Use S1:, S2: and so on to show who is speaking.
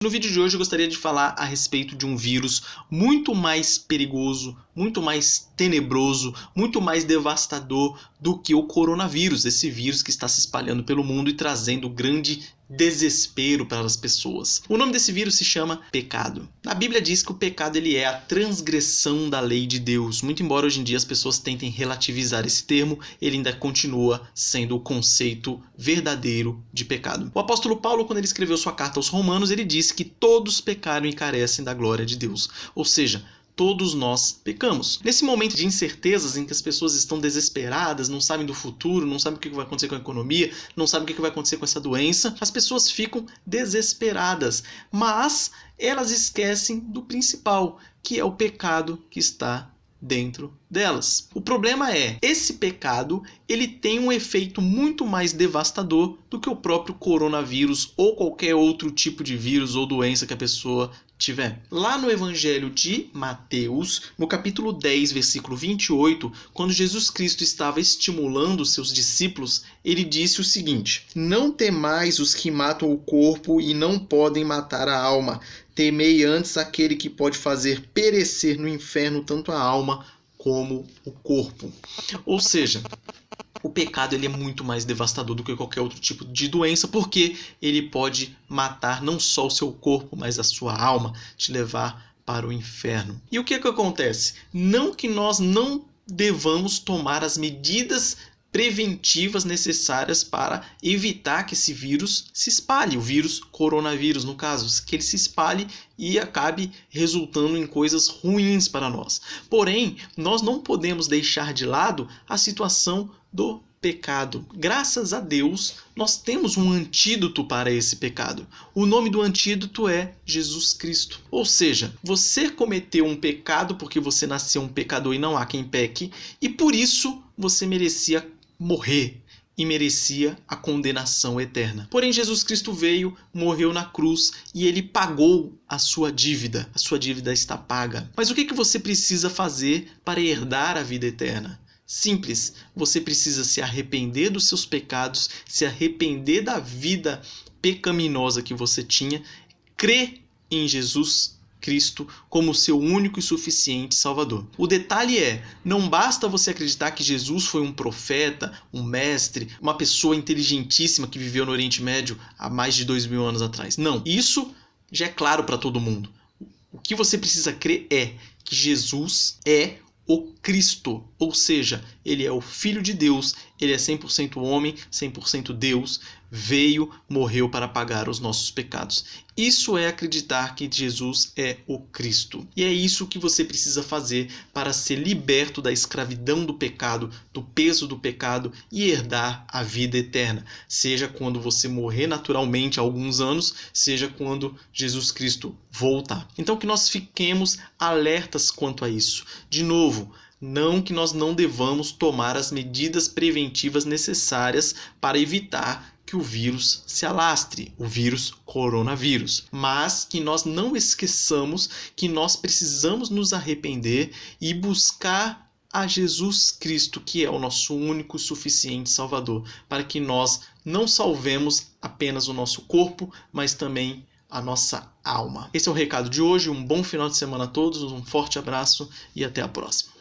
S1: No vídeo de hoje eu gostaria de falar a respeito de um vírus muito mais perigoso, muito mais tenebroso, muito mais devastador do que o coronavírus, esse vírus que está se espalhando pelo mundo e trazendo grande desespero para as pessoas. O nome desse vírus se chama pecado. A Bíblia diz que o pecado ele é a transgressão da lei de Deus. Muito embora hoje em dia as pessoas tentem relativizar esse termo, ele ainda continua sendo o conceito verdadeiro de pecado. O apóstolo Paulo, quando ele escreveu sua carta aos Romanos, ele disse que todos pecaram e carecem da glória de Deus. Ou seja, todos nós pecamos. Nesse momento de incertezas em que as pessoas estão desesperadas, não sabem do futuro, não sabem o que vai acontecer com a economia, não sabem o que vai acontecer com essa doença, as pessoas ficam desesperadas, mas elas esquecem do principal, que é o pecado que está dentro delas. O problema é, esse pecado ele tem um efeito muito mais devastador do que o próprio coronavírus ou qualquer outro tipo de vírus ou doença que a pessoa tiver. Lá no Evangelho de Mateus, no capítulo 10, versículo 28, quando Jesus Cristo estava estimulando os seus discípulos, ele disse o seguinte: "Não temais os que matam o corpo e não podem matar a alma. Temei antes aquele que pode fazer perecer no inferno tanto a alma como o corpo." Ou seja, o pecado ele é muito mais devastador do que qualquer outro tipo de doença, porque ele pode matar não só o seu corpo, mas a sua alma, te levar para o inferno. E o que acontece? Não que nós não devamos tomar as medidas preventivas necessárias para evitar que esse vírus se espalhe, o vírus coronavírus no caso, que ele se espalhe e acabe resultando em coisas ruins para nós. Porém, nós não podemos deixar de lado a situação do pecado. Graças a Deus, nós temos um antídoto para esse pecado. O nome do antídoto é Jesus Cristo. Ou seja, você cometeu um pecado porque você nasceu um pecador e não há quem peque, e por isso você merecia morrer e merecia a condenação eterna. Porém, Jesus Cristo veio, morreu na cruz e ele pagou a sua dívida. A sua dívida está paga. Mas o que você precisa fazer para herdar a vida eterna? Simples, você precisa se arrepender dos seus pecados, se arrepender da vida pecaminosa que você tinha, crer em Jesus Cristo como seu único e suficiente Salvador. O detalhe é, não basta você acreditar que Jesus foi um profeta, um mestre, uma pessoa inteligentíssima que viveu no Oriente Médio há mais de 2000 anos atrás. Não, isso já é claro para todo mundo. O que você precisa crer é que Jesus é o Cristo, ou seja, ele é o Filho de Deus, ele é 100% homem, 100% Deus, veio, morreu para pagar os nossos pecados. Isso é acreditar que Jesus é o Cristo. E é isso que você precisa fazer para ser liberto da escravidão do pecado, do peso do pecado e herdar a vida eterna. Seja quando você morrer naturalmente há alguns anos, seja quando Jesus Cristo voltar. Então que nós fiquemos alertas quanto a isso. De novo, não que nós não devamos tomar as medidas preventivas necessárias para evitar que o vírus se alastre, o vírus coronavírus, mas que nós não esqueçamos que nós precisamos nos arrepender e buscar a Jesus Cristo, que é o nosso único e suficiente Salvador, para que nós não salvemos apenas o nosso corpo, mas também a nossa alma. Esse é o recado de hoje, um bom final de semana a todos, um forte abraço e até a próxima.